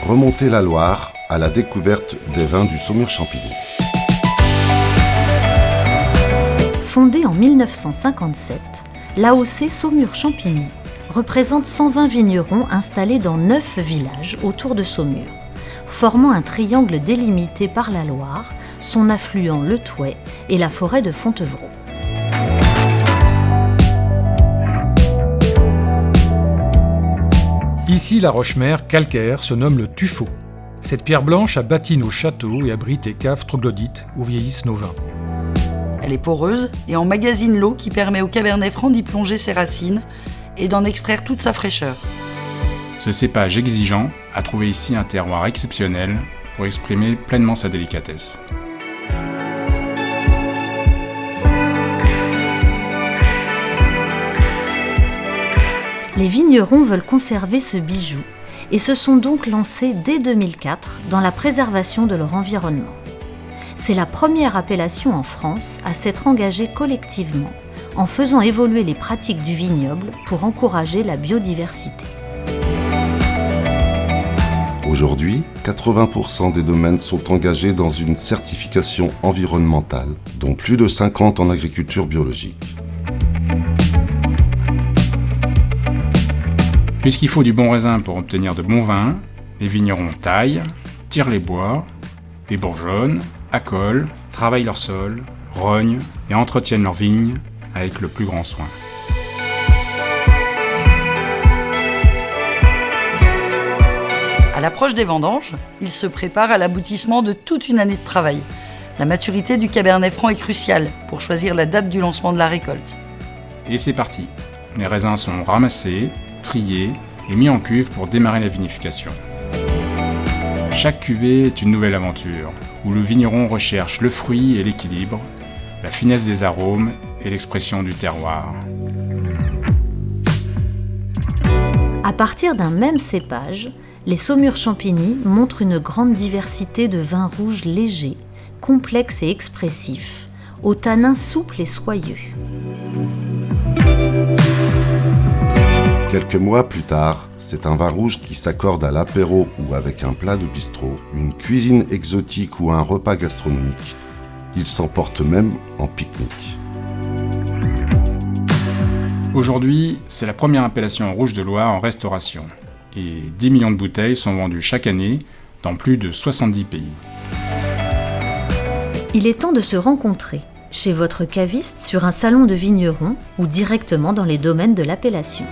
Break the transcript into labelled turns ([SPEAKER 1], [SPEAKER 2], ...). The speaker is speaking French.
[SPEAKER 1] remonter la Loire à la découverte des vins du Saumur-Champigny.
[SPEAKER 2] Fondée en 1957, l'AOC Saumur-Champigny représente 120 vignerons installés dans 9 villages autour de Saumur, formant un triangle délimité par la Loire, son affluent le Thouet et la forêt de Fontevraud.
[SPEAKER 3] Ici, la roche-mère calcaire se nomme le tuffeau. Cette pierre blanche a bâti nos châteaux et abrite les caves troglodytes où vieillissent nos vins.
[SPEAKER 4] Elle est poreuse et emmagasine l'eau qui permet au Cabernet Franc d'y plonger ses racines et d'en extraire toute sa fraîcheur.
[SPEAKER 5] Ce cépage exigeant a trouvé ici un terroir exceptionnel pour exprimer pleinement sa délicatesse.
[SPEAKER 2] Les vignerons veulent conserver ce bijou et se sont donc lancés dès 2004 dans la préservation de leur environnement. C'est la première appellation en France à s'être engagée collectivement en faisant évoluer les pratiques du vignoble pour encourager la biodiversité.
[SPEAKER 1] Aujourd'hui, 80% des domaines sont engagés dans une certification environnementale, dont plus de 50 en agriculture biologique.
[SPEAKER 5] Puisqu'il faut du bon raisin pour obtenir de bons vins, les vignerons taillent, tirent les bois, les bourgeonnent, accolent, travaillent leur sol, rognent et entretiennent leurs vignes avec le plus grand soin.
[SPEAKER 4] À l'approche des vendanges, ils se préparent à l'aboutissement de toute une année de travail. La maturité du Cabernet Franc est cruciale pour choisir la date du lancement de la récolte.
[SPEAKER 5] Et c'est parti. Les raisins sont ramassés, triés et mis en cuve pour démarrer la vinification. Chaque cuvée est une nouvelle aventure, où le vigneron recherche le fruit et l'équilibre, la finesse des arômes et l'expression du terroir.
[SPEAKER 2] À partir d'un même cépage, les Saumur-Champigny montrent une grande diversité de vins rouges légers, complexes et expressifs, aux tanins souples et soyeux.
[SPEAKER 1] Quelques mois plus tard, c'est un vin rouge qui s'accorde à l'apéro ou avec un plat de bistrot, une cuisine exotique ou un repas gastronomique. Il s'emporte même en pique-nique.
[SPEAKER 5] Aujourd'hui, c'est la première appellation rouge de Loire en restauration. Et 10 millions de bouteilles sont vendues chaque année dans plus de 70 pays.
[SPEAKER 2] Il est temps de se rencontrer, chez votre caviste, sur un salon de vignerons ou directement dans les domaines de l'appellation.